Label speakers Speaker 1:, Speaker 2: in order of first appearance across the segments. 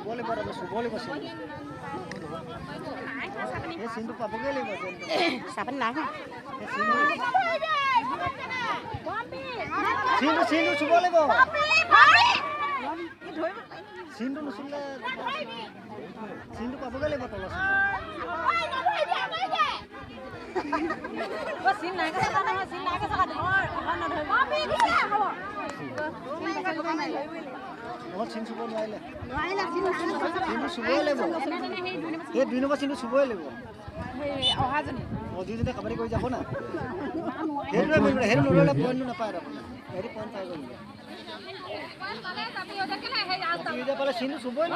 Speaker 1: চুবলে বড় চুবলে বসে এই সিনটো পাবগে লাগিব
Speaker 2: সাপন না
Speaker 1: সিনটো চুবলে লাগিব সিনটো নুচুলে সিনটো পাবগে লাগিব তল
Speaker 2: সিন নাই কথা নহয় সিন নাই কথা ধৰ এখন নধৰ
Speaker 1: বহুত চিন চুব নোৱাৰিলে চিনটো চুবই লাগিব এই 2 নম্বৰ চিনটো চুবই লাগিব
Speaker 2: অহাজনী
Speaker 1: দুইজনে কাবাডী কৰি যাব না সেইটো নল'লে পইণ্টটো নাপায় হেৰি পইণ্ট পাই গ'ল এতিয়া পালে চিনটো চুবই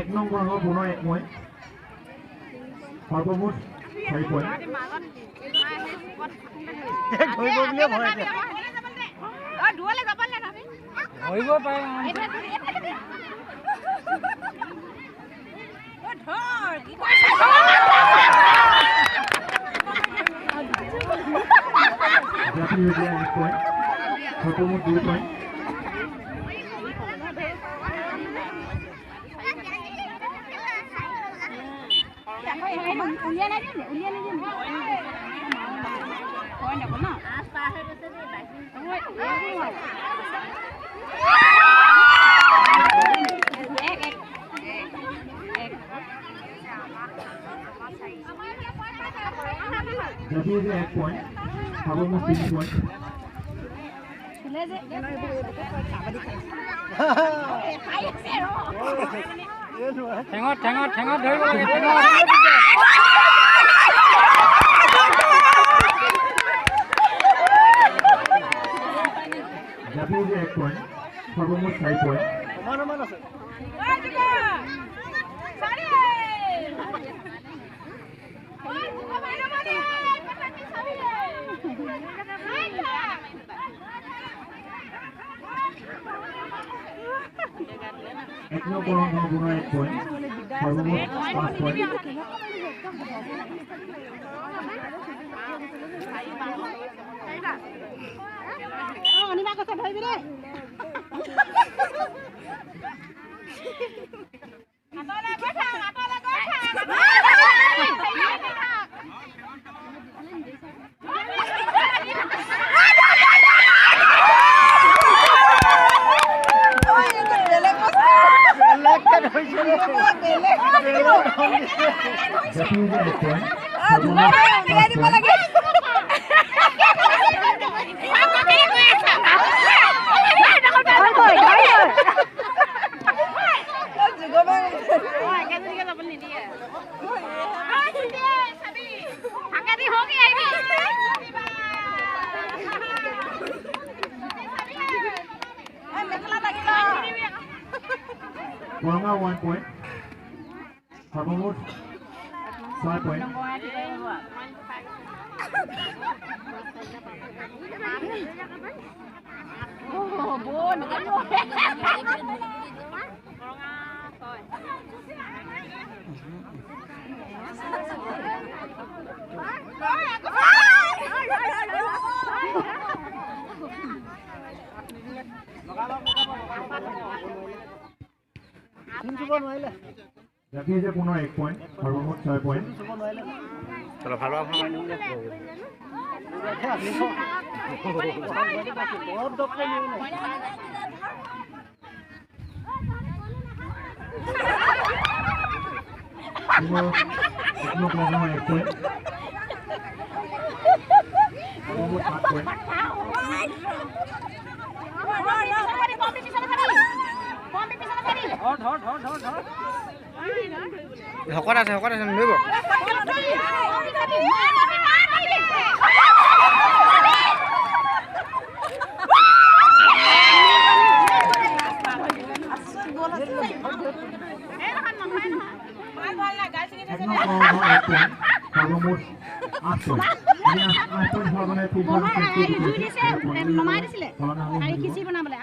Speaker 3: এক নম্বৰ হ'ব পুনৰ 1 পইণ্ট সৰ্বমুঠ 4 পইণ্ট
Speaker 1: ধৰিব বুলিয়ে ভয় এতিয়া
Speaker 2: দুৱলে যাবলে না
Speaker 1: ধৰিব পাৰে
Speaker 2: ধৰ কি
Speaker 3: জাতি উদ্যান 1 পইণ্ট সৰ্বমুঠ 2 পইণ্ট
Speaker 2: উলিয়া নাই দিম পইণ্ট হ'ব ন আস পাৰ হৈ গৈছে দেই
Speaker 3: জাতি উদ্যান 1 পইণ্ট সৰ্বমুঠ 3 পইণ্ট
Speaker 2: চুলে যে কাবাডী খাই আছে
Speaker 1: ঠেঙত ধৰিব লাগে
Speaker 3: জাতি উদ্যান 1 পইণ্ট সৰ্বমুঠ 4 পইণ্ট
Speaker 1: সমান আছে
Speaker 3: এক নম্বৰ অংক পুনৰ 1 পইণ্ট সৰ্বমুঠ 5 পইণ্ট
Speaker 2: অনিমা কথা ধৰিবি দেই আতলে গৈ থাক
Speaker 3: জাতি উদ্যান 1 পইণ্ট
Speaker 2: উলিয়াই দিব লাগে
Speaker 3: Kuranga 1 point. Sarbamut 5 point.
Speaker 2: Oh, bon,
Speaker 1: চিন চুব নোৱাৰিলে
Speaker 3: জাকিয়ে পুনৰ 1 পইণ্ট সৰ্বমুঠ 6 পইণ্ট
Speaker 1: চুব নোৱাৰিলে
Speaker 4: চলো ভাল ভাল
Speaker 1: বহুত ডক্টৰ নিয়ে
Speaker 3: পুনৰ ক্লাবৰ 1 পইণ্ট সৰ্বমুঠ 7 পইণ্ট
Speaker 4: শকত আছে নৰিব
Speaker 2: নমাই দিছিলে খিচিৰি বনাবলৈ